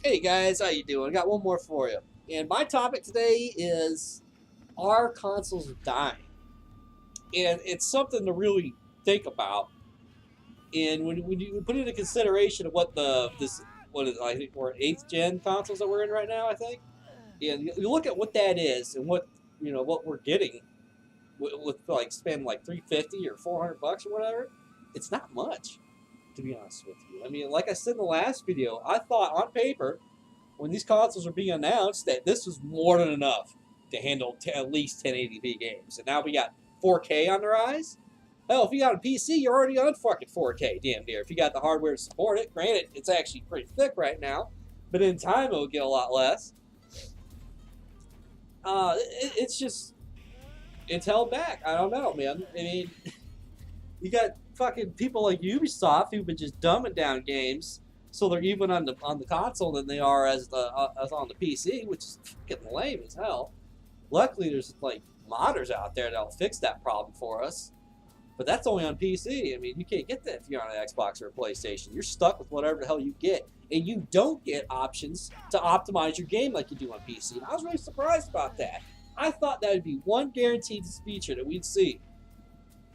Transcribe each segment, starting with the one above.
Hey guys, how you doing? I got one more for you. And my topic today is, are consoles dying? And it's something to really think about. And when you put into consideration of what what is, I think we're eighth gen consoles that we're in right now, I think. And you look at what that is and what we're getting with like spending like 350 or 400 bucks or whatever. It's not much, to be honest with you. I mean, like I said in the last video, I thought on paper when these consoles were being announced that this was more than enough to handle at least 1080p games. And now we got 4K on the rise. Hell, if you got a PC, you're already on fucking 4K, damn near. If you got the hardware to support it, granted, it's actually pretty thick right now, but in time it'll get a lot less. It's just, it's held back. I don't know, man. I mean, you got fucking people like Ubisoft who've been just dumbing down games so they're even on the console than they are as on the PC, which is fucking lame as hell. Luckily, there's like modders out there that'll fix that problem for us, but that's only on PC. I mean, you can't get that if you're on an Xbox or a PlayStation. You're stuck with whatever the hell you get, and you don't get options to optimize your game like you do on PC. And I was really surprised about that. I thought that would be one guaranteed feature that we'd see.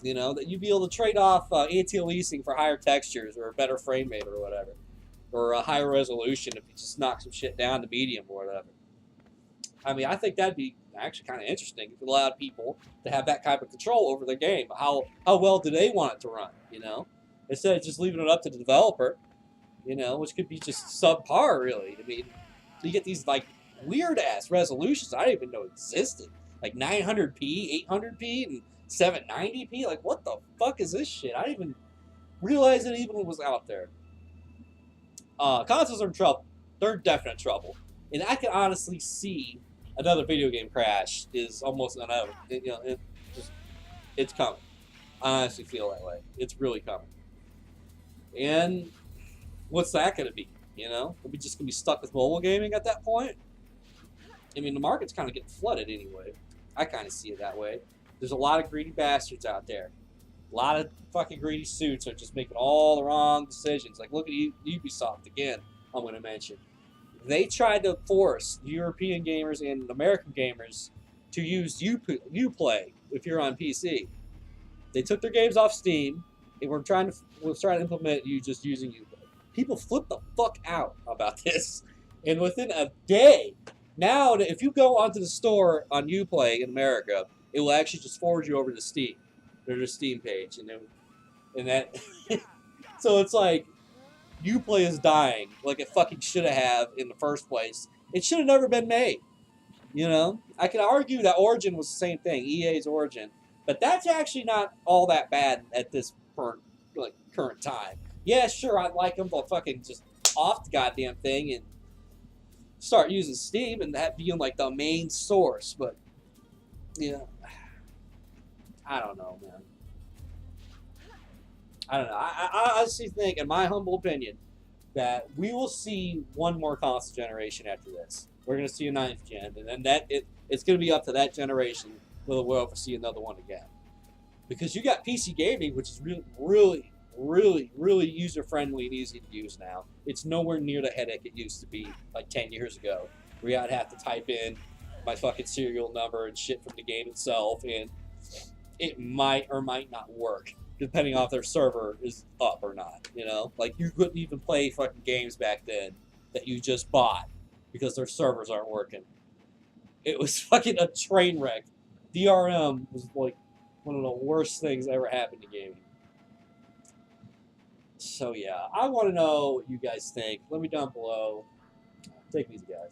You know, that you'd be able to trade off anti-aliasing for higher textures or a better frame rate or whatever, or a higher resolution if you just knock some shit down to medium or whatever. I mean, I think that'd be actually kind of interesting if it allowed people to have that type of control over their game. How well do they want it to run? You know, instead of just leaving it up to the developer. You know, which could be just subpar, really. I mean, you get these like weird ass resolutions I didn't even know existed, like 900p, 800p, and 790p. Like, what the fuck is this shit? I didn't even realize it even was out there. Consoles are in trouble. They're in definite trouble. And I can honestly see another video game crash is almost inevitable. It's coming. I honestly feel that way. It's really coming. And what's that going to be? You know, are we just going to be stuck with mobile gaming at that point? I mean, the market's kind of getting flooded anyway. I kind of see it that way. There's a lot of greedy bastards out there. A lot of fucking greedy suits are just making all the wrong decisions. Like, look at Ubisoft again, I'm going to mention. They tried to force European gamers and American gamers to use Uplay if you're on PC. They took their games off Steam, and we're trying to implement you just using Uplay. People flip the fuck out about this, and within a day, now if you go onto the store on Uplay in America, it will actually just forward you over to Steam. There's a Steam page, and that. So it's like Uplay is dying, like it fucking should have in the first place. It should have never been made. You know, I can argue that Origin was the same thing, EA's Origin, but that's actually not all that bad at this current time. Yeah, sure, I'd like them to fucking just off the goddamn thing and start using Steam and that being like the main source, but yeah, I don't know, man. I don't know. I honestly think, in my humble opinion, that we will see one more console generation after this. We're going to see a ninth gen, and then it's going to be up to that generation whether we'll ever see another one again. Because you got PC gaming, which is really user-friendly and easy to use now. It's nowhere near the headache it used to be like 10 years ago, where I'd have to type in my fucking serial number and shit from the game itself, and it might or might not work, depending on if their server is up or not, you know? Like, you couldn't even play fucking games back then that you just bought because their servers aren't working. It was fucking a train wreck. DRM was, like, one of the worst things that ever happened to gaming. So, yeah, I want to know what you guys think. Let me down below. Take these guys.